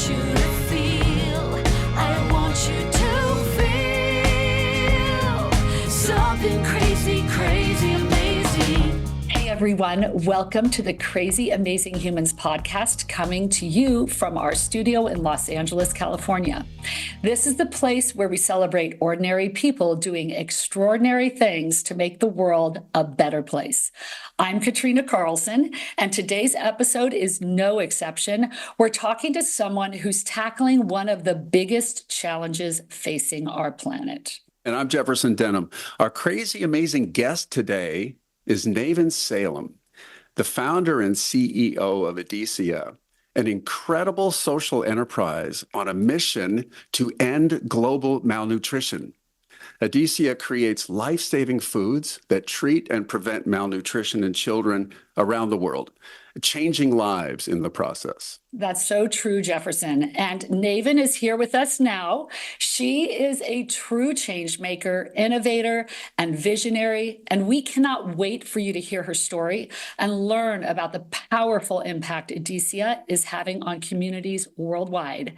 want you to feel, I want you to feel something crazy, crazy, amazing. Hey everyone, welcome to the Crazy Amazing Humans podcast, coming to you from our studio in Los Angeles, California. This is the place where we celebrate ordinary people doing extraordinary things to make the world a better place. I'm Katrina Carlson, and today's episode is no exception. We're talking to someone who's tackling one of the biggest challenges facing our planet. And I'm Jefferson Denham. Our crazy amazing guest today is Navyn Salem, the founder and CEO of Edesia, an incredible social enterprise on a mission to end global malnutrition. Edesia creates life-saving foods that treat and prevent malnutrition in children around the world, changing lives in the process. That's so true, Jefferson. And Navyn is here with us now. She is a true change maker, innovator, and visionary. And we cannot wait for you to hear her story and learn about the powerful impact Edesia is having on communities worldwide.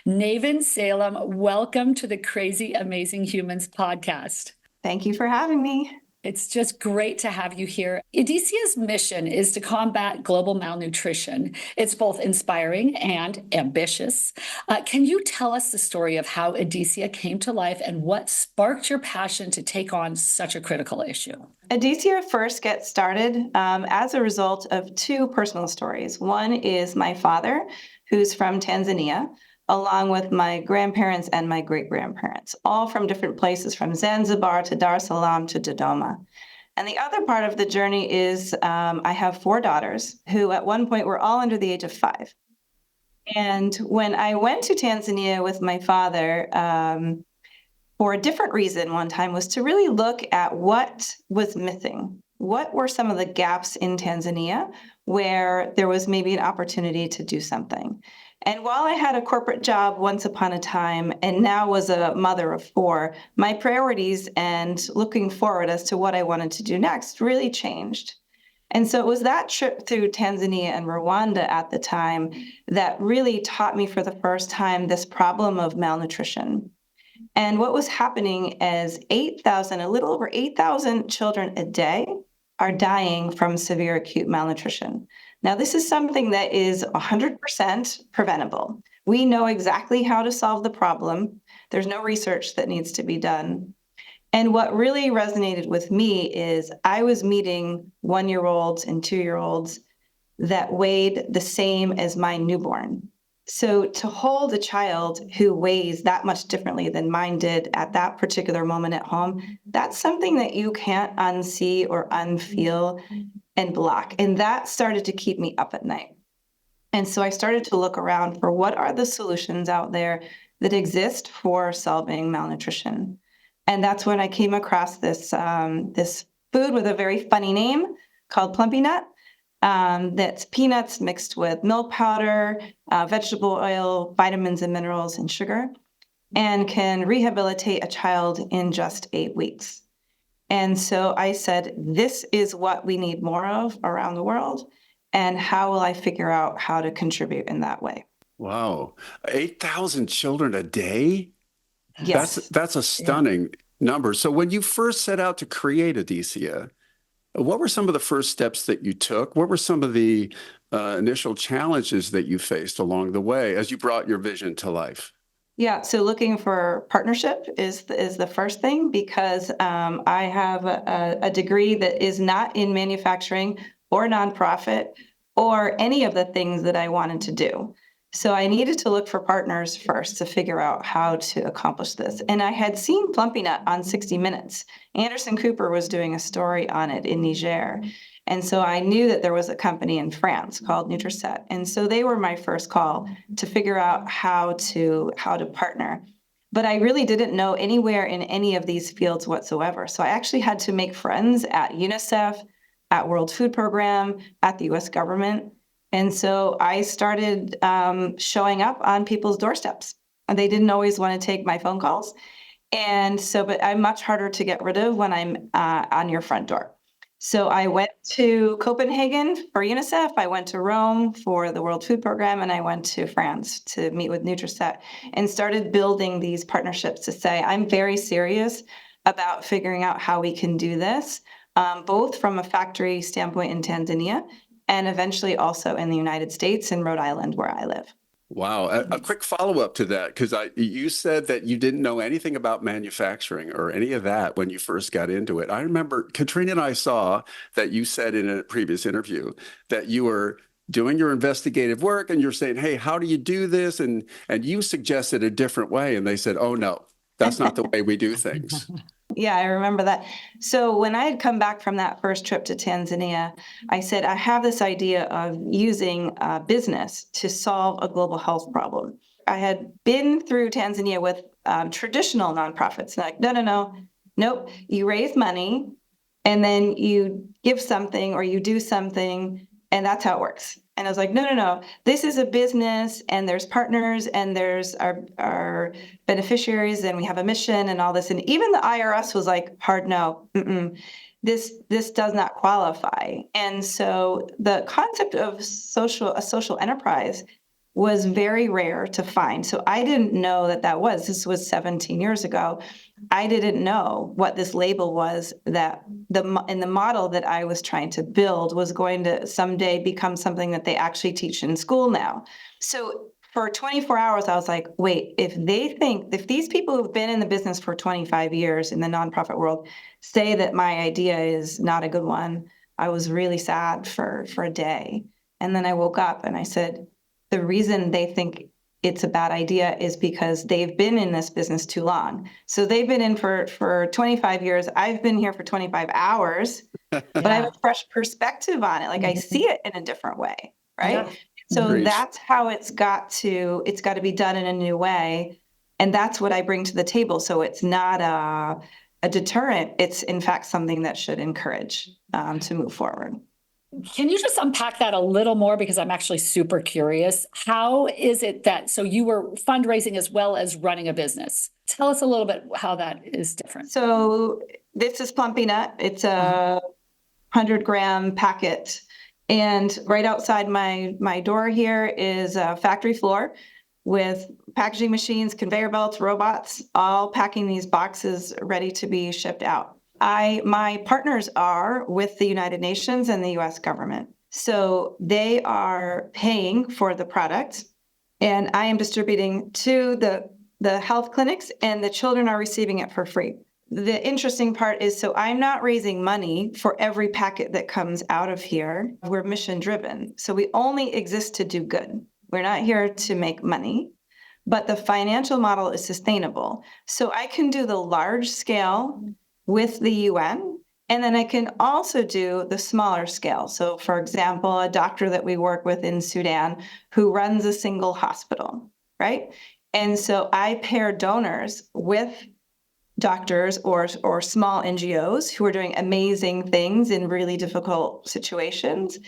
Navyn Salem, welcome to the Crazy Amazing Humans podcast. Thank you for having me. It's just great to have you here. Edesia's mission is to combat global malnutrition. It's both inspiring and ambitious. Can you tell us the story of how Edesia came to life and what sparked your passion to take on such a critical issue? Edesia first gets started as a result of two personal stories. One is my father, who's from Tanzania, along with my grandparents and my great-grandparents, all from different places, from Zanzibar to Dar es Salaam to Dodoma. And the other part of the journey is I have four daughters who at one point were all under the age of 5. And when I went to Tanzania with my father, for a different reason one time, was to really look at what was missing. What were some of the gaps in Tanzania where there was maybe an opportunity to do something? And while I had a corporate job once upon a time and now was a mother of 4, my priorities and looking forward as to what I wanted to do next really changed. And so it was that trip through Tanzania and Rwanda at the time that really taught me for the first time this problem of malnutrition. And what was happening is a little over 8,000 children a day are dying from severe acute malnutrition. Now, this is something that is 100% preventable. We know exactly how to solve the problem. There's no research that needs to be done. And what really resonated with me is I was meeting 1-year-olds and 2-year-olds that weighed the same as my newborn. So to hold a child who weighs that much differently than mine did at that particular moment at home, that's something that you can't unsee or unfeel and block. And that started to keep me up at night. And so I started to look around for what are the solutions out there that exist for solving malnutrition. And that's when I came across this food with a very funny name called Plumpy'Nut. That's peanuts mixed with milk powder, vegetable oil, vitamins and minerals, and sugar, and can rehabilitate a child in just 8 weeks. And so I said, this is what we need more of around the world, and how will I figure out how to contribute in that way? Wow. 8,000 children a day? Yes. That's a stunning number. So when you first set out to create Edesia, what were some of the first steps that you took? What were some of the initial challenges that you faced along the way as you brought your vision to life? Yeah, so looking for partnership is the first thing, because I have a degree that is not in manufacturing or nonprofit or any of the things that I wanted to do. So I needed to look for partners first to figure out how to accomplish this. And I had seen Plumpy'Nut on 60 Minutes. Anderson Cooper was doing a story on it in Niger. And so I knew that there was a company in France called Nutriset. And so they were my first call to figure out how to partner. But I really didn't know anywhere in any of these fields whatsoever. So I actually had to make friends at UNICEF, at World Food Program, at the US government. And so I started showing up on people's doorsteps. And they didn't always want to take my phone calls. And so, but I'm much harder to get rid of when I'm on your front door. So I went to Copenhagen for UNICEF, I went to Rome for the World Food Program, and I went to France to meet with Nutriset and started building these partnerships to say, I'm very serious about figuring out how we can do this, both from a factory standpoint in Tanzania and eventually also in the United States in Rhode Island, where I live. Wow. A quick follow-up to that, because you said that you didn't know anything about manufacturing or any of that when you first got into it. I remember Katrina and I saw that you said in a previous interview that you were doing your investigative work and you're saying, hey, how do you do this? And you suggested a different way. And they said, oh, no, that's not the way we do things. Yeah, I remember that. So when I had come back from that first trip to Tanzania, I said, I have this idea of using business to solve a global health problem. I had been through Tanzania with traditional nonprofits. Like, nope. You raise money and then you give something or you do something, and that's how it works. And I was like, no. This is a business, and there's partners, and there's our beneficiaries, and we have a mission and all this. And even the IRS was like, hard no. This does not qualify. And so the concept of a social enterprise was very rare to find. So I didn't know that was. This was 17 years ago. I didn't know what this label was, that in the model that I was trying to build was going to someday become something that they actually teach in school now. So for 24 hours, I was like, wait, if these people who've been in the business for 25 years in the nonprofit world say that my idea is not a good one, I was really sad for a day. And then I woke up and I said, the reason they think it's a bad idea is because they've been in this business too long. So they've been in for 25 years. I've been here for 25 hours, but I have a fresh perspective on it. Like I see it in a different way, right? Yeah. So Preach. That's how it's got to be done in a new way. And that's what I bring to the table. So it's not a deterrent. It's in fact something that should encourage to move forward. Can you just unpack that a little more? Because I'm actually super curious. How is it that, so you were fundraising as well as running a business? Tell us a little bit how that is different. So this is Plumpy'Nut. It's a 100-gram packet. And right outside my door here is a factory floor with packaging machines, conveyor belts, robots, all packing these boxes ready to be shipped out. My partners are with the United Nations and the US government. So they are paying for the product, and I am distributing to the health clinics, and the children are receiving it for free. The interesting part is, so I'm not raising money for every packet that comes out of here. We're mission driven. So we only exist to do good. We're not here to make money, but the financial model is sustainable. So I can do the large scale with the UN, and then I can also do the smaller scale. So for example, a doctor that we work with in Sudan who runs a single hospital, right? And so I pair donors with doctors or small NGOs who are doing amazing things in really difficult situations,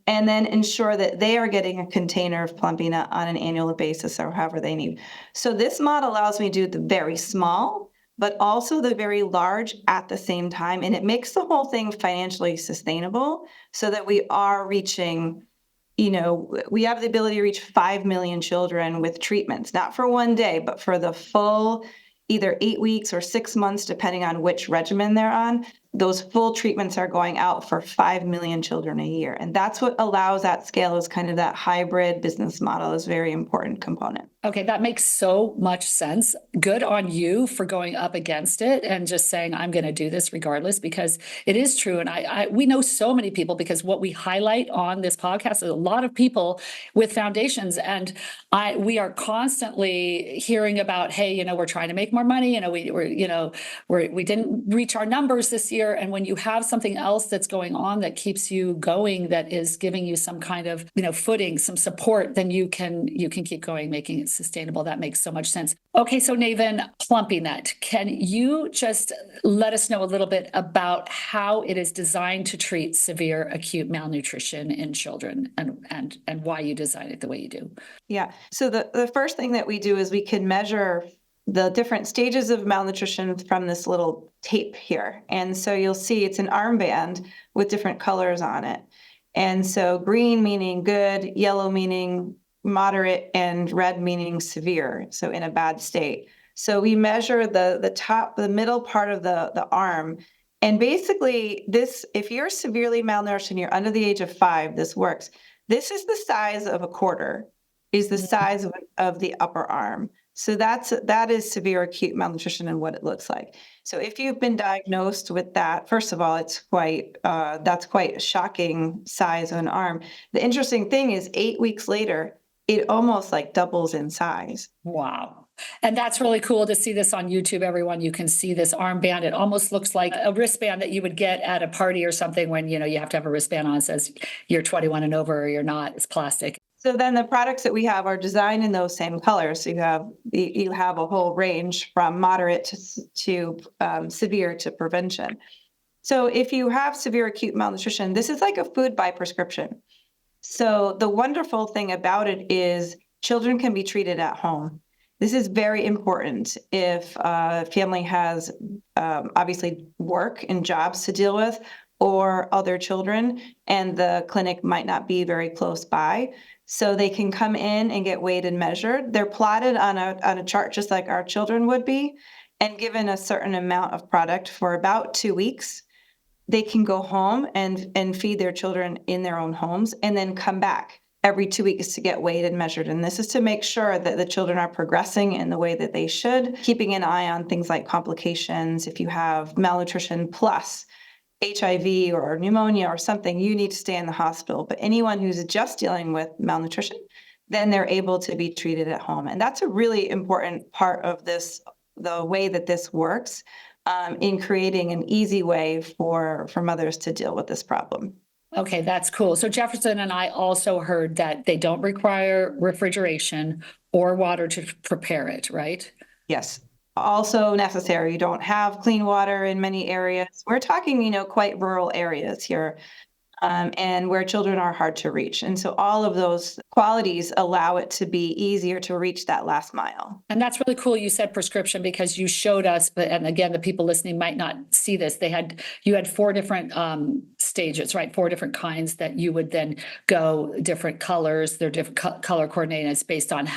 and then ensure that they are getting a container of Plumpy'Nut on an annual basis or however they need. So this model allows me to do the very small, but also the very large at the same time. And it makes the whole thing financially sustainable so that we are reaching, we have the ability to reach 5 million children with treatments, not for one day, but for the full either 8 weeks or 6 months, depending on which regimen they're on. Those full treatments are going out for 5 million children a year. And that's what allows that scale, is kind of that hybrid business model is a very important component. Okay, that makes so much sense. Good on you for going up against it and just saying, I'm going to do this regardless, because it is true. And we know so many people, because what we highlight on this podcast is a lot of people with foundations. And we are constantly hearing about, hey, we're trying to make more money. We didn't reach our numbers this year. And when you have something else that's going on that keeps you going, that is giving you some kind of, footing, some support, then you can keep going, making it sustainable. That makes so much sense. Okay, so Navyn, Plumpy'Nut, can you just let us know a little bit about how it is designed to treat severe acute malnutrition in children, and why you design it the way you do? Yeah. So the first thing that we do is we can measure the different stages of malnutrition from this little tape here. And so you'll see it's an armband with different colors on it. And so green meaning good, yellow meaning moderate, and red meaning severe, so in a bad state. So we measure the middle part of the arm. And basically this, if you're severely malnourished and you're under the age of 5, this works. This is the size of a quarter, is the size of the upper arm. So that is severe acute malnutrition and what it looks like. So if you've been diagnosed with that, first of all, that's quite a shocking size of an arm. The interesting thing is 8 weeks later, it almost like doubles in size. Wow. And that's really cool to see this on YouTube, everyone. You can see this armband. It almost looks like a wristband that you would get at a party or something when, you have to have a wristband on that says you're 21 and over or you're not. It's plastic. So then the products that we have are designed in those same colors. So you have a whole range from moderate to severe to prevention. So if you have severe acute malnutrition, this is like a food by prescription. So the wonderful thing about it is children can be treated at home. This is very important if a family has obviously work and jobs to deal with or other children, and the clinic might not be very close by. So they can come in and get weighed and measured. They're plotted on a chart just like our children would be, and given a certain amount of product for about 2 weeks. They can go home and feed their children in their own homes and then come back every 2 weeks to get weighed and measured. And this is to make sure that the children are progressing in the way that they should, keeping an eye on things like complications. If you have malnutrition plus HIV or pneumonia or something, you need to stay in the hospital. But anyone who's just dealing with malnutrition, then they're able to be treated at home. And that's a really important part of this, the way that this works, in creating an easy way for mothers to deal with this problem. Okay, that's cool. So Jefferson and I also heard that they don't require refrigeration or water to prepare it, right? Yes. Also necessary. You don't have clean water in many areas. We're talking, quite rural areas here, and where children are hard to reach. And so all of those qualities allow it to be easier to reach that last mile. And that's really cool. You said prescription because you showed us, and again, the people listening might not see this. You had 4 different stages, right? 4 different kinds that you would then go different colors. They're different color coordinates based on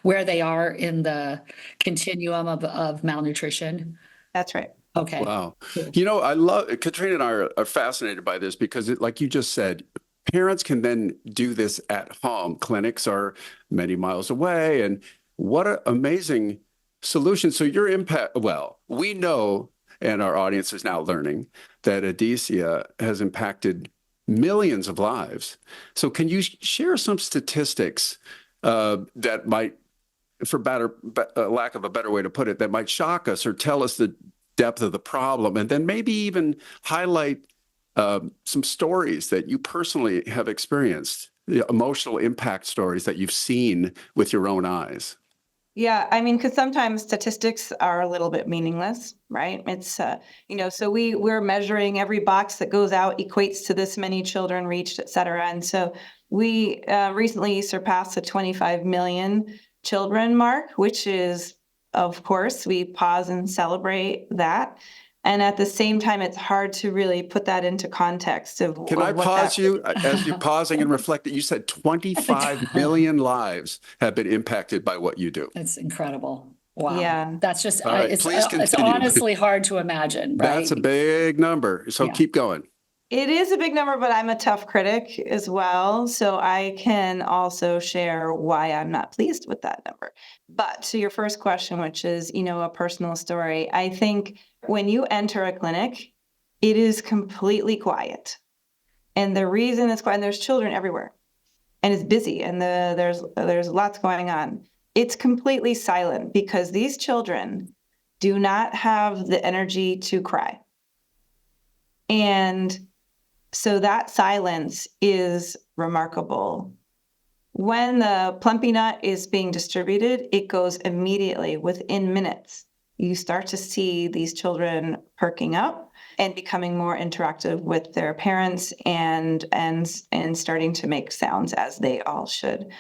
where they are in the continuum of malnutrition. That's right. Okay. Wow. I love, Katrina and I are fascinated by this because like you just said, parents can then do this at home. Clinics are many miles away. And what an amazing solution. So your impact, we know, and our audience is now learning, that Edesia has impacted millions of lives. So can you share some statistics that might, for lack of a better way to put it, that might shock us or tell us the depth of the problem, and then maybe even highlight some stories that you personally have experienced, the emotional impact stories that you've seen with your own eyes? Yeah, because sometimes statistics are a little bit meaningless, right? It's, so we're measuring every box that goes out equates to this many children reached, et cetera. And so we recently surpassed the 25 million children mark, which is, of course, we pause and celebrate that. And at the same time, it's hard to really put that into context of. Can I pause you as you're pausing and reflecting? You said 25 million lives have been impacted by what you do. It's incredible. Wow. Yeah. That's just, right, it's honestly hard to imagine, right? That's a big number. So keep going. It is a big number, but I'm a tough critic as well. So I can also share why I'm not pleased with that number. But to your first question, which is, a personal story, I think when you enter a clinic, it is completely quiet. And the reason it's quiet, and there's children everywhere, and it's busy, and there's lots going on. It's completely silent because these children do not have the energy to cry. And so that silence is remarkable. When the Plumpy'Nut is being distributed, it goes immediately within minutes. You start to see these children perking up and becoming more interactive with their parents and starting to make sounds as they all should.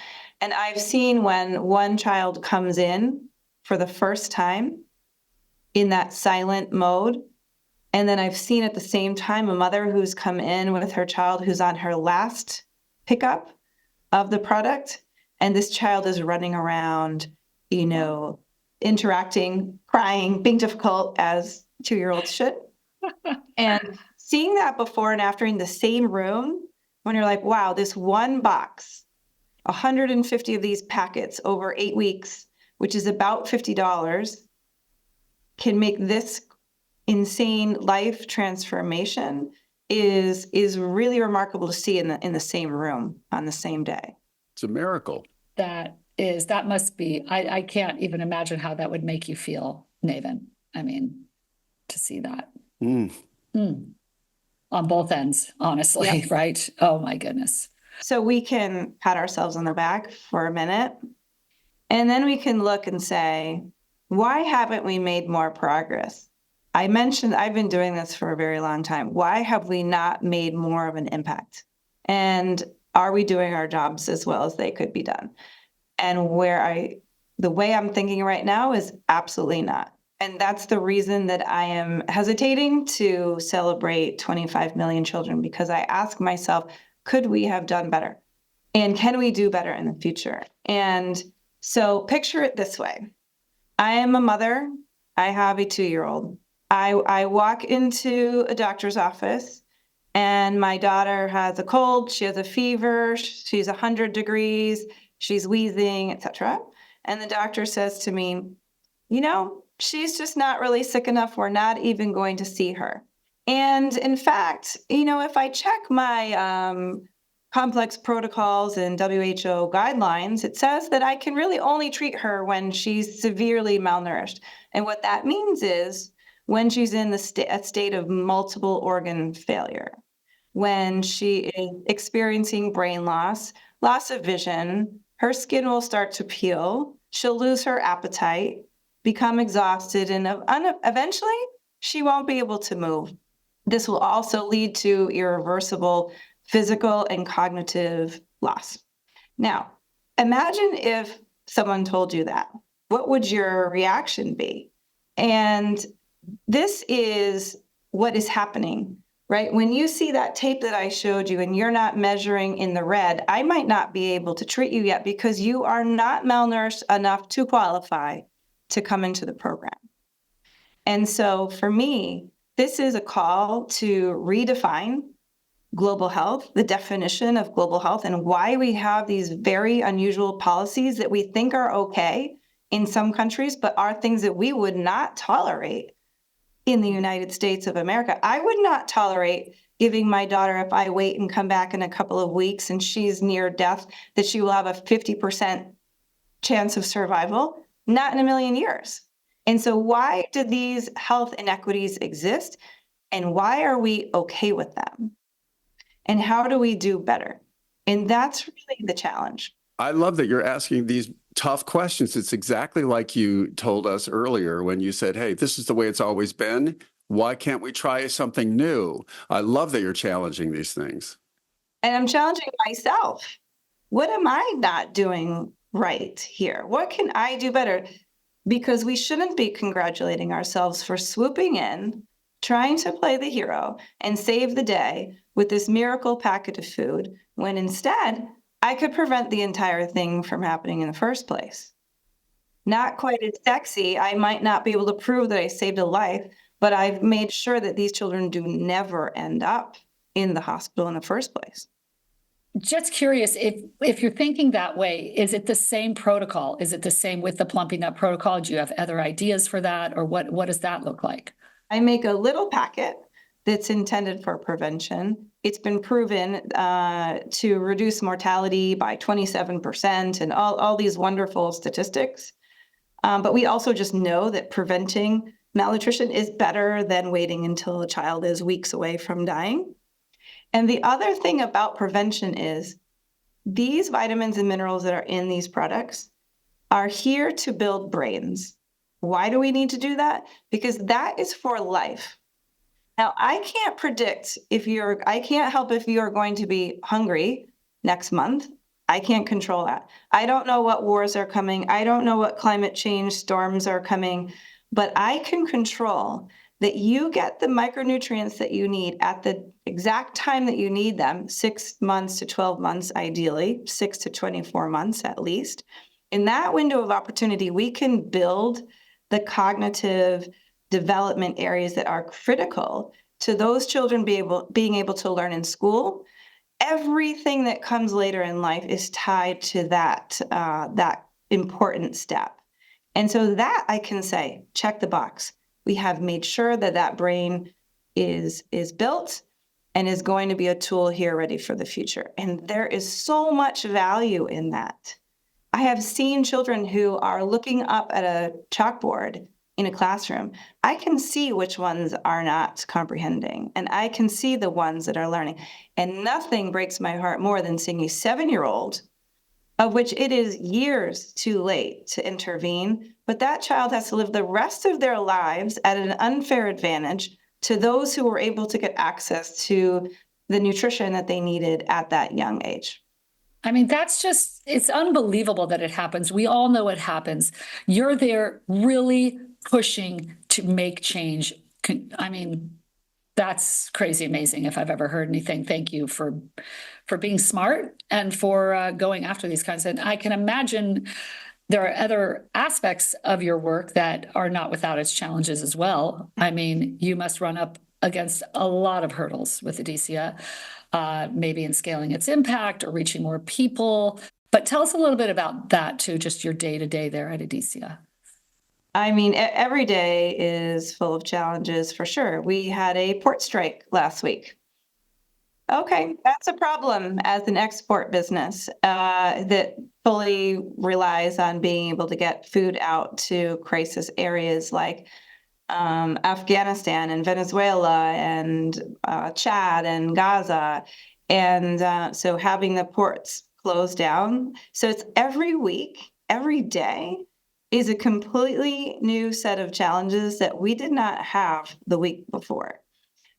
And I've seen when one child comes in for the first time in that silent mode. And then I've seen at the same time a mother who's come in with her child who's on her last pickup of the product. And this child is running around, interacting, crying, being difficult as 2-year-olds should. And seeing that before and after in the same room, when you're like, wow, this one box, 150 of these packets over 8 weeks, which is about $50, can make this insane life transformation is really remarkable to see in the same room on the same day. It's a miracle. That must be, I can't even imagine how that would make you feel, Navyn. I mean, to see that. On both ends, honestly, Yep. right? Oh my goodness. So we can pat ourselves on the back for a minute, and then we can look and say, why haven't we made more progress? I mentioned I've been doing this for a very long time. Why have we not made more of an impact? And are we doing our jobs as well as they could be done? And the way I'm thinking right now is absolutely not. And that's the reason that I am hesitating to celebrate 25 million children, because I ask myself, could we have done better? And can we do better in the future? And so picture it this way. I am a mother. I have a 2-year-old. I walk into a doctor's office and my daughter has a cold. She has a fever. She's 100 degrees. She's wheezing, etc. And the doctor says to me, she's just not really sick enough. We're not even going to see her. And in fact, if I check my complex protocols and WHO guidelines, it says that I can really only treat her when she's severely malnourished. And what that means is when she's in a state of multiple organ failure, when she is experiencing brain loss of vision, her skin will start to peel, she'll lose her appetite, become exhausted, and eventually she won't be able to move. This will also lead to irreversible physical and cognitive loss. Now, imagine if someone told you that. What would your reaction be? And this is what is happening, right? When you see that tape that I showed you and you're not measuring in the red, I might not be able to treat you yet because you are not malnourished enough to qualify to come into the program. And so for me, this is a call to redefine global health, the definition of global health, and why we have these very unusual policies that we think are okay in some countries, but are things that we would not tolerate in the United States of America. I would not tolerate giving my daughter, if I wait and come back in a couple of weeks and she's near death, that she will have a 50% chance of survival. Not in a million years. And so why do these health inequities exist? And why are we okay with them? And how do we do better? And that's really the challenge. I love that you're asking these tough questions. It's exactly like you told us earlier when you said, hey, this is the way it's always been. Why can't we try something new? I love that you're challenging these things. And I'm challenging myself. What am I not doing right here? What can I do better? Because we shouldn't be congratulating ourselves for swooping in, trying to play the hero and save the day with this miracle packet of food, when instead I could prevent the entire thing from happening in the first place. Not quite as sexy. I might not be able to prove that I saved a life, but I've made sure that these children do never end up in the hospital in the first place. Just curious, if you're thinking that way, is it the same protocol? Is it the same with the Plumpy'Nut protocol? Do you have other ideas for that? Or what does that look like? I make a little packet that's intended for prevention. It's been proven to reduce mortality by 27% and all these wonderful statistics. But we also just know that preventing malnutrition is better than waiting until a child is weeks away from dying. And the other thing about prevention is these vitamins and minerals that are in these products are here to build brains. Why do we need to do that? Because that is for life. Now, I can't predict I can't help if you're going to be hungry next month I can't control that. I don't know what wars are coming. I don't know what climate change storms are coming, but I can control that you get the micronutrients that you need at the exact time that you need them, 6 months to 12 months, ideally, 6 to 24 months at least. In that window of opportunity, we can build the cognitive development areas that are critical to those children being able to learn in school. Everything that comes later in life is tied to that important step. And so that I can say, check the box. We have made sure that that brain is built and is going to be a tool here ready for the future. And there is so much value in that. I have seen children who are looking up at a chalkboard in a classroom. I can see which ones are not comprehending, and I can see the ones that are learning. And nothing breaks my heart more than seeing a 7-year-old, of which it is years too late to intervene, but that child has to live the rest of their lives at an unfair advantage to those who were able to get access to the nutrition that they needed at that young age. I mean, it's unbelievable that it happens. We all know it happens. You're there really pushing to make change. I mean, that's crazy amazing if I've ever heard anything. Thank you for being smart and for going after these kinds. And I can imagine there are other aspects of your work that are not without its challenges as well. I mean, you must run up against a lot of hurdles with Edesia. Maybe in scaling its impact or reaching more people. But tell us a little bit about that too, just your day-to-day there at Edesia. I mean, every day is full of challenges for sure. We had a port strike last week. Okay, that's a problem as an export business that fully relies on being able to get food out to crisis areas like Afghanistan and Venezuela and Chad and Gaza. And so having the ports closed down. So it's every week, every day is a completely new set of challenges that we did not have the week before.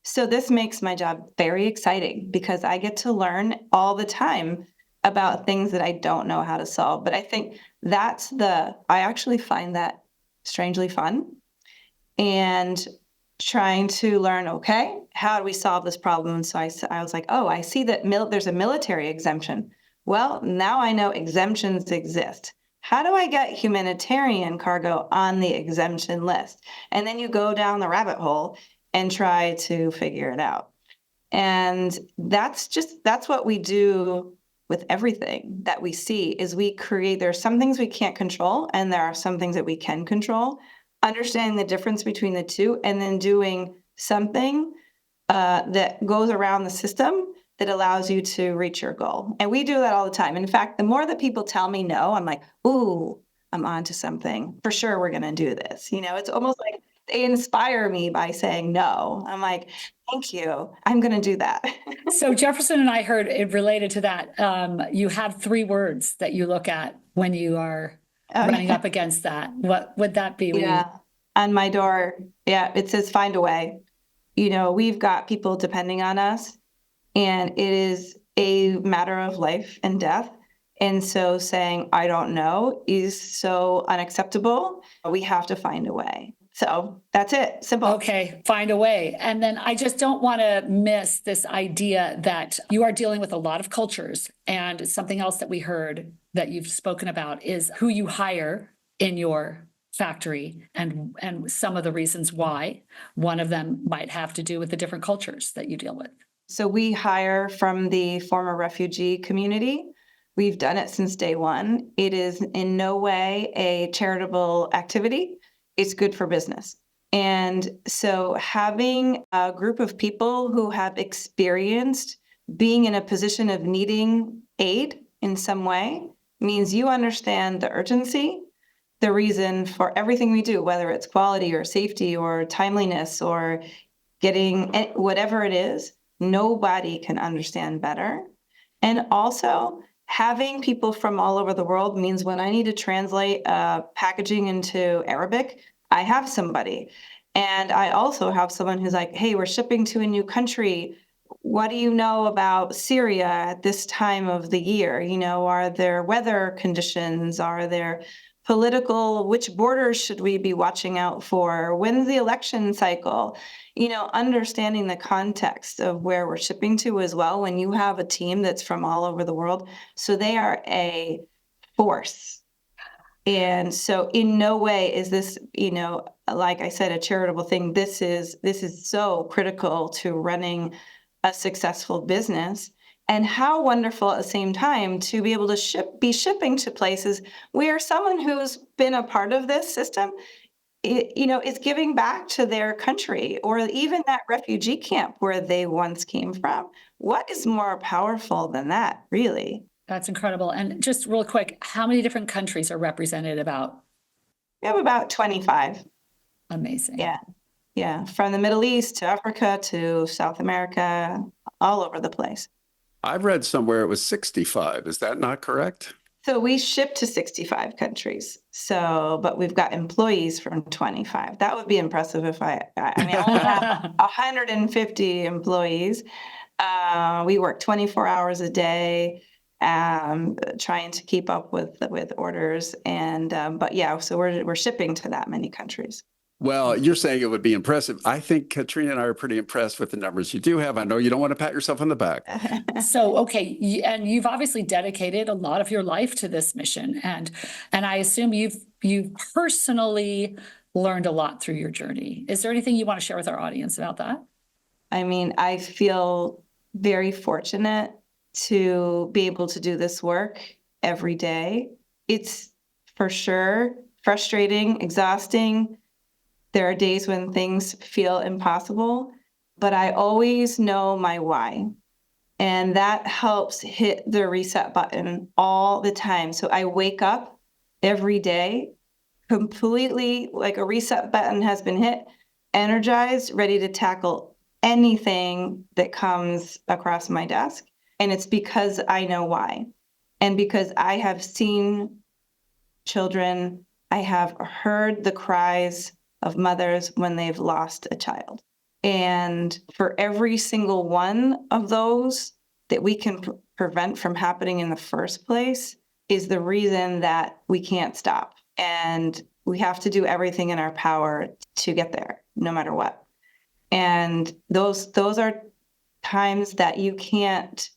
So this makes my job very exciting because I get to learn all the time about things that I don't know how to solve. But I think I actually find that strangely fun. And trying to learn, okay, how do we solve this problem? So I was like, oh, I see that there's a military exemption. Well, now I know exemptions exist. How do I get humanitarian cargo on the exemption list? And then you go down the rabbit hole and try to figure it out. And that's what we do with everything that we see is there are some things we can't control and there are some things that we can control. Understanding the difference between the two and then doing something that goes around the system that allows you to reach your goal. And we do that all the time. In fact, the more that people tell me no, I'm like, ooh, I'm onto something. For sure, we're going to do this. It's almost like they inspire me by saying no. I'm like, thank you. I'm going to do that. So Jefferson and I heard it related to that. You have 3 words that you look at when you are running up against that. What would that be? Yeah. On my door, it says find a way. We've got people depending on us, and it is a matter of life and death. And so saying, I don't know, is so unacceptable. We have to find a way. So that's it. Simple. Okay, find a way. And then I just don't want to miss this idea that you are dealing with a lot of cultures. And something else that we heard that you've spoken about is who you hire in your factory and some of the reasons why. One of them might have to do with the different cultures that you deal with. So we hire from the former refugee community. We've done it since day one. It is in no way a charitable activity. It's good for business. And so having a group of people who have experienced being in a position of needing aid in some way means you understand the urgency, the reason for everything we do, whether it's quality or safety or timeliness or getting whatever it is, nobody can understand better. And also having people from all over the world means when I need to translate packaging into Arabic, I have somebody. And I also have someone who's like, hey, we're shipping to a new country. what do you know about Syria at this time of the year? Are there weather conditions? Are there which borders should we be watching out for? When's the election cycle? Understanding the context of where we're shipping to as well, when you have a team that's from all over the world. So they are a force. And so in no way is this, like I said, a charitable thing. This is so critical to running a successful business. And how wonderful at the same time to be able to be shipping to places where someone who's been a part of this system, is giving back to their country, or even that refugee camp where they once came from. What is more powerful than that, really? That's incredible. And just real quick, how many different countries are represented about? We have about 25. Amazing. Yeah. Yeah. From the Middle East to Africa to South America, all over the place. I've read somewhere it was 65. Is that not correct? So we ship to 65 countries. But we've got employees from 25. That would be impressive if I only have 150 employees. We work 24 hours a day, trying to keep up with orders. But yeah, so we're shipping to that many countries. Well, you're saying it would be impressive. I think Katrina and I are pretty impressed with the numbers you do have. I know you don't want to pat yourself on the back. So, okay. And you've obviously dedicated a lot of your life to this mission. And I assume you've personally learned a lot through your journey. Is there anything you want to share with our audience about that? I feel very fortunate to be able to do this work every day. It's for sure frustrating, exhausting. There are days when things feel impossible, but I always know my why. And that helps hit the reset button all the time. So I wake up every day completely like a reset button has been hit, energized, ready to tackle anything that comes across my desk. And it's because I know why. And because I have seen children, I have heard the cries of mothers when they've lost a child. And for every single one of those that we can prevent from happening in the first place is the reason that we can't stop. And we have to do everything in our power to get there, no matter what. And those are times that you can't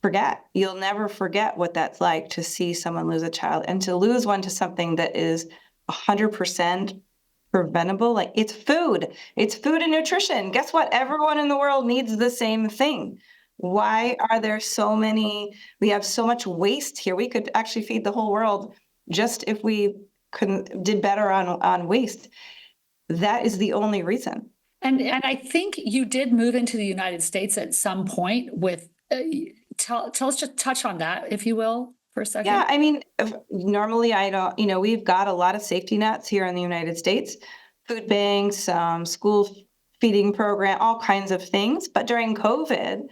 forget. You'll never forget what that's like to see someone lose a child, and to lose one to something that is 100% preventable. Like it's food and nutrition. Guess what? Everyone in the world needs the same thing. Why are there we have so much waste here? We could actually feed the whole world just if we did better on waste. That is the only reason. And I think you did move into the United States at some point with, tell us, just touch on that, if you will, for a second. Yeah, normally I don't, we've got a lot of safety nets here in the United States, food banks, school feeding program, all kinds of things. But during COVID,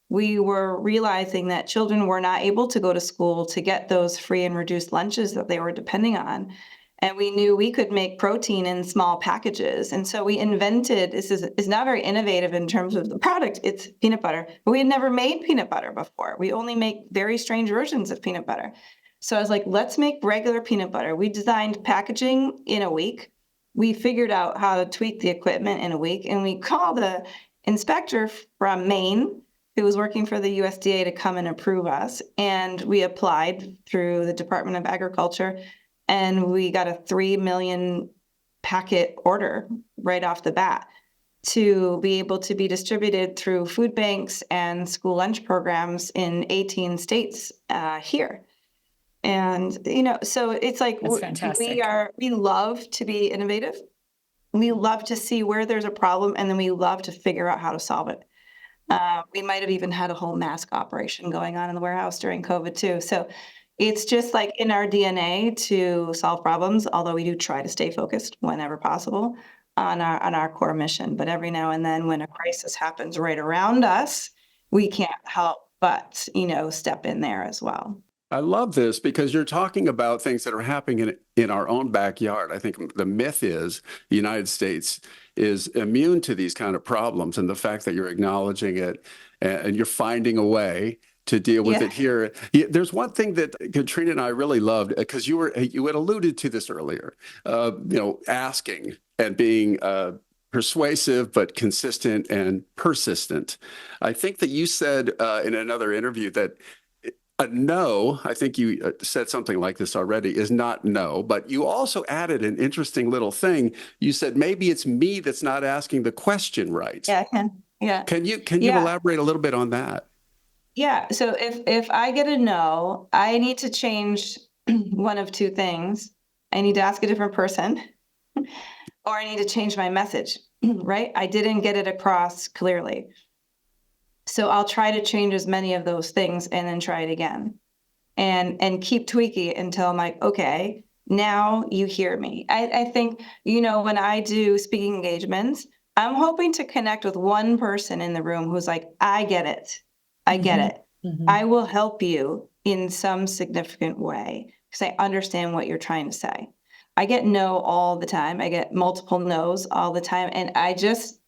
we were realizing that children were not able to go to school to get those free and reduced lunches that they were depending on. And we knew we could make protein in small packages. And so we invented, this is not very innovative in terms of the product, it's peanut butter. But we had never made peanut butter before. We only make very strange versions of peanut butter. So I was like, let's make regular peanut butter. We designed packaging in a week. We figured out how to tweak the equipment in a week. And we called the inspector from Maine, who was working for the USDA, to come and approve us. And we applied through the Department of Agriculture. And we got a 3 million packet order right off the bat to be able to be distributed through food banks and school lunch programs in 18 states here. And, so it's like, we love to be innovative. We love to see where there's a problem, and then we love to figure out how to solve it. We might have even had a whole mask operation going on in the warehouse during COVID too. So it's just like in our DNA to solve problems, although we do try to stay focused whenever possible on our core mission. But every now and then when a crisis happens right around us, we can't help but, step in there as well. I love this because you're talking about things that are happening in our own backyard. I think the myth is the United States is immune to these kind of problems, and the fact that you're acknowledging it and you're finding a way to deal with Yeah. it here. There's one thing that Katrina and I really loved, because you had alluded to this earlier, asking and being persuasive, but consistent and persistent. I think that you said in another interview that a no, I think you said something like this already, is not no, but you also added an interesting little thing. You said maybe it's me that's not asking the question right. Yeah, I can. Yeah. Can you Yeah. elaborate a little bit on that? Yeah. So if I get a no, I need to change one of two things. I need to ask a different person, or I need to change my message, right? I didn't get it across clearly. So I'll try to change as many of those things and then try it again and keep tweaking it until I'm like, okay, now you hear me. I think, when I do speaking engagements, I'm hoping to connect with one person in the room who's like, I get it. I get it. Mhm. I will help you in some significant way because I understand what you're trying to say. I get no all the time. I get multiple no's all the time. And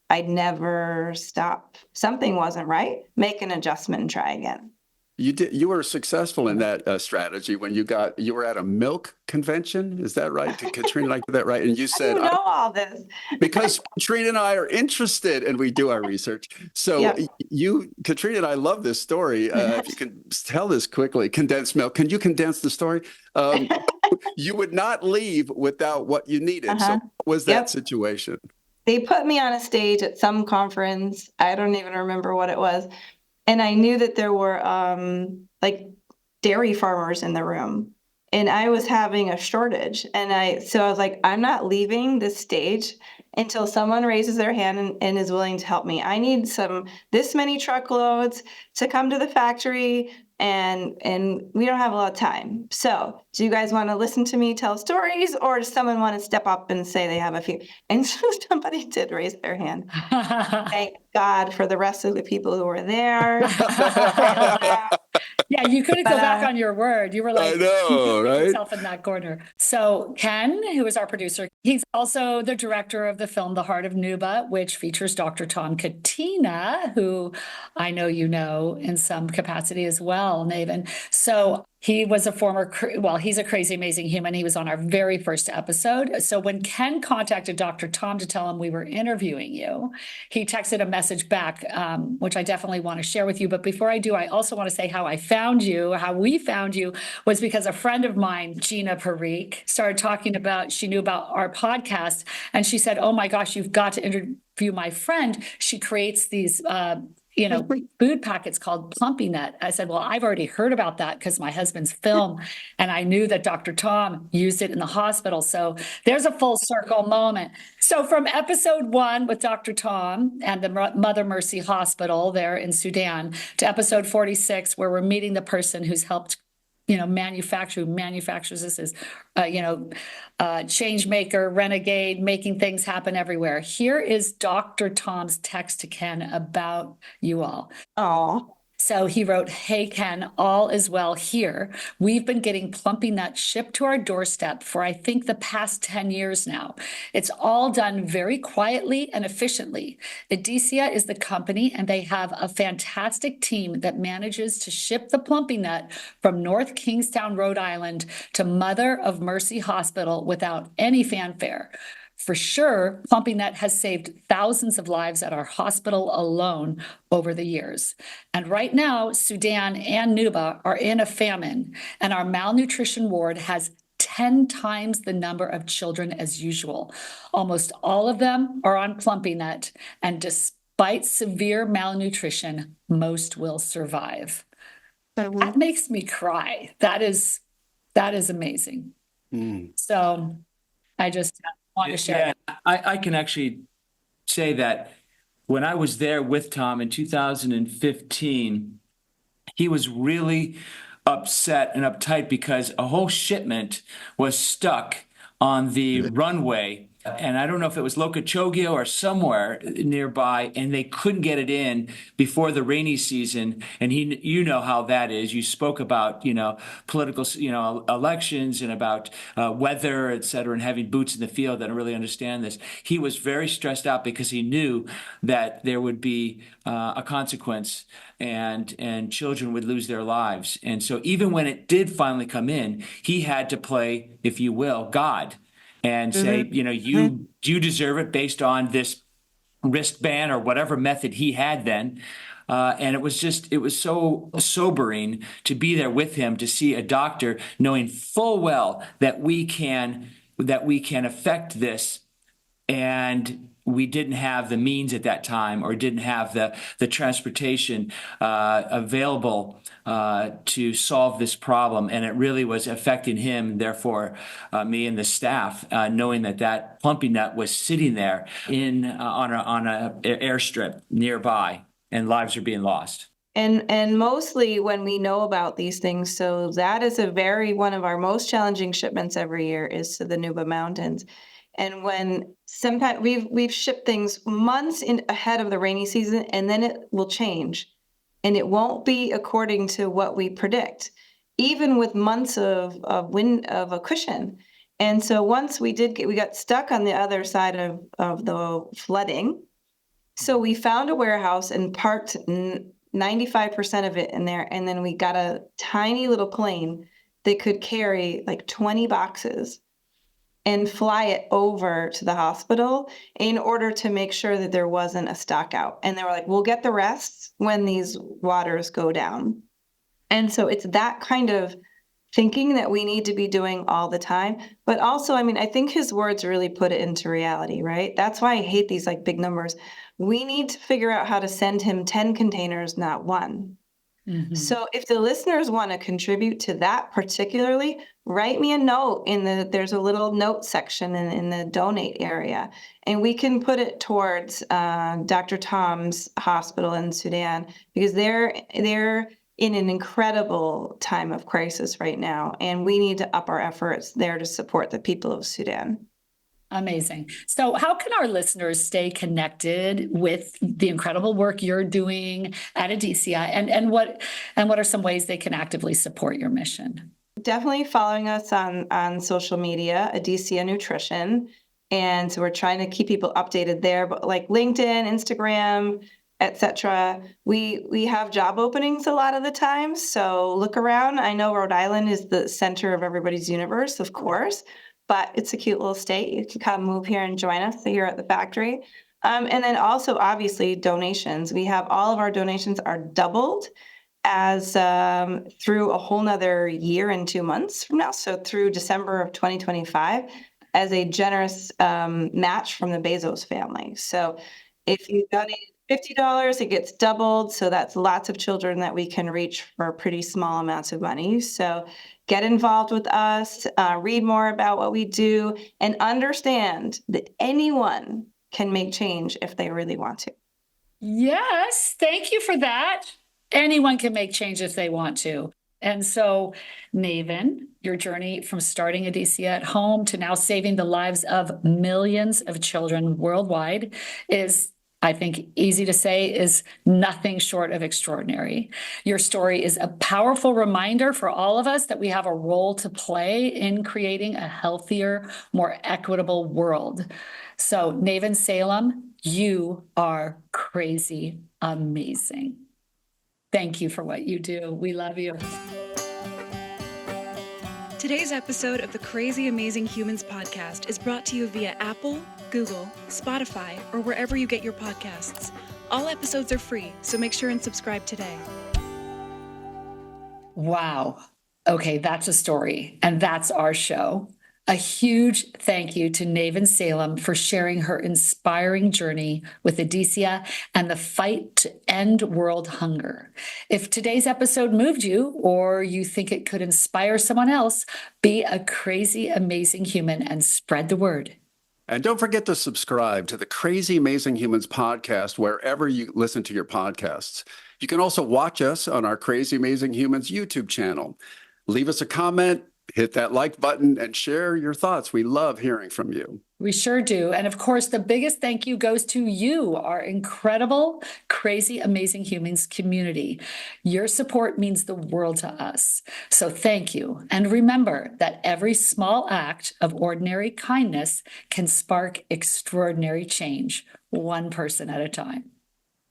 I never stop. Something wasn't right. Make an adjustment and try again. You were successful in that strategy when you were at a milk convention. Is that right? Did Katrina like that right? And you How do said, you know all this? because Katrina and I are interested and we do our research. So Yep. Katrina and I love this story. If you can tell this quickly, condensed milk. Can you condense the story? You would not leave without what you needed. So what was that Yep. situation? They put me on a stage at some conference. I don't even remember what it was. And I knew that there were like dairy farmers in the room. And I was having a shortage. So I was like, I'm not leaving this stage until someone raises their hand and is willing to help me. I need this many truckloads to come to the factory, and we don't have a lot of time. So do you guys want to listen to me tell stories, or does someone want to step up and say they have a few? And so somebody did raise their hand. Thank God for the rest of the people who were there. Yeah, you couldn't go back on your word. You were like, I know, right? yourself in that corner. So Ken, who is our producer, he's also the director of the film The Heart of Nuba, which features Dr. Tom Katina, who I know you know in some capacity as well, Navyn. So he was he's a crazy, amazing human. He was on our very first episode. So when Ken contacted Dr. Tom to tell him we were interviewing you, he texted a message back, which I definitely want to share with you. But before I do, I also want to say how we found you was because a friend of mine, Gina Parikh, started talking about, she knew about our podcast, and she said, oh my gosh, you've got to interview my friend. She creates these food packets called Plumpy'Nut. I said, well, I've already heard about that because my husband's film, and I knew that Dr. Tom used it in the hospital. So there's a full circle moment. So from episode 1 with Dr. Tom and the Mother Mercy Hospital there in Sudan to episode 46, where we're meeting the person who's helped manufactures this is, change maker, renegade, making things happen everywhere. Here is Dr. Tom's text to Ken about you all. Oh. So he wrote, hey, Ken, all is well here. We've been getting Plumpy'Nut shipped to our doorstep for, I think, the past 10 years now. It's all done very quietly and efficiently. Edesia is the company, and they have a fantastic team that manages to ship the Plumpy'Nut from North Kingstown, Rhode Island to Mother of Mercy Hospital without any fanfare. For sure, Plumpy'Nut has saved thousands of lives at our hospital alone over the years. And right now, Sudan and Nuba are in a famine, and our malnutrition ward has 10 times the number of children as usual. Almost all of them are on Plumpy'Nut, and despite severe malnutrition, most will survive. That makes me cry. That is amazing. So I just want to share that. I can actually say that when I was there with Tom in 2015, he was really upset and uptight because a whole shipment was stuck on the runway and I don't know if it was Lokachogio or somewhere nearby, and they couldn't get it in before the rainy season. And you know how that is. You spoke about, political, elections and about weather, et cetera, and having boots in the field that really understand this. He was very stressed out because he knew that there would be a consequence and children would lose their lives. And so even when it did finally come in, he had to play, if you will, God and say, you deserve it based on this wristband or whatever method he had then. And it was so sobering to be there with him, to see a doctor knowing full well that we can affect this. And we didn't have the means at that time, or didn't have the transportation available to solve this problem. And it really was affecting him, therefore me and the staff, knowing that Plumpy'Nut was sitting there on a airstrip nearby, and lives are being lost. And mostly when we know about these things, so that is one of our most challenging shipments every year is to the Nuba Mountains. And when sometimes we've shipped things months ahead of the rainy season, and then it will change, and it won't be according to what we predict, even with months of a cushion. And so once we got stuck on the other side of the flooding. So we found a warehouse and parked 95% of it in there, and then we got a tiny little plane that could carry like 20 boxes and fly it over to the hospital in order to make sure that there wasn't a stock out. And they were like, we'll get the rest when these waters go down. And so it's that kind of thinking that we need to be doing all the time. But also, I think his words really put it into reality, right? That's why I hate these like big numbers. We need to figure out how to send him 10 containers, not one. Mm-hmm. So if the listeners want to contribute to that particularly, write me a note there's a little note section in the donate area, and we can put it towards Dr. Tom's hospital in Sudan, because they're in an incredible time of crisis right now, and we need to up our efforts there to support the people of Sudan. Amazing. So how can our listeners stay connected with the incredible work you're doing at Edesia, and what are some ways they can actively support your mission? Definitely following us on social media, Edesia Nutrition. And so we're trying to keep people updated there, but like LinkedIn, Instagram, etc. We have job openings a lot of the time, so look around. I know Rhode Island is the center of everybody's universe, of course, but it's a cute little state. You can come move here and join us here at the factory. And then also, obviously, donations. We have all of our donations are doubled as through a whole nother year and 2 months from now. So through December of 2025 as a generous match from the Bezos family. So if you donate $50, it gets doubled. So that's lots of children that we can reach for pretty small amounts of money. So get involved with us, read more about what we do, and understand that anyone can make change if they really want to. Yes, thank you for that. Anyone can make change if they want to. And so, Navyn, your journey from starting Edesia at home to now saving the lives of millions of children worldwide is, I think, easy to say, is nothing short of extraordinary. Your story is a powerful reminder for all of us that we have a role to play in creating a healthier, more equitable world. So, Navyn Salem, you are crazy amazing. Thank you for what you do. We love you. Today's episode of the Crazy Amazing Humans podcast is brought to you via Apple, Google, Spotify, or wherever you get your podcasts. All episodes are free, so make sure and subscribe today. Wow. Okay, that's a story, and that's our show. A huge thank you to Navyn Salem for sharing her inspiring journey with Edesia and the fight to end world hunger. If today's episode moved you, or you think it could inspire someone else, be a crazy, amazing human and spread the word. And don't forget to subscribe to the Crazy Amazing Humans podcast wherever you listen to your podcasts. You can also watch us on our Crazy Amazing Humans YouTube channel. Leave us a comment, hit that like button, and share your thoughts. We love hearing from you. We sure do. And of course, the biggest thank you goes to you, our incredible, crazy, amazing humans community. Your support means the world to us. So thank you. And remember that every small act of ordinary kindness can spark extraordinary change, one person at a time.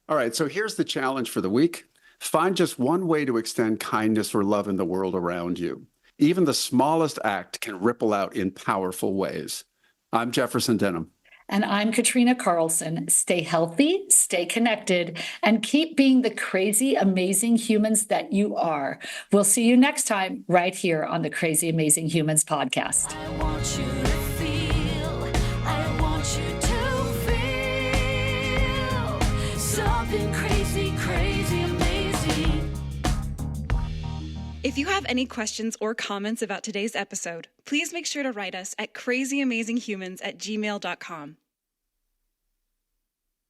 All right, so here's the challenge for the week. Find just one way to extend kindness or love in the world around you. Even the smallest act can ripple out in powerful ways. I'm Jefferson Denham. And I'm Katrina Carlson. Stay healthy, stay connected, and keep being the crazy, amazing humans that you are. We'll see you next time right here on the Crazy Amazing Humans podcast. I want you to feel, I want you to feel something crazy, crazy, amazing. If you have any questions or comments about today's episode, please make sure to write us at crazyamazinghumans@gmail.com.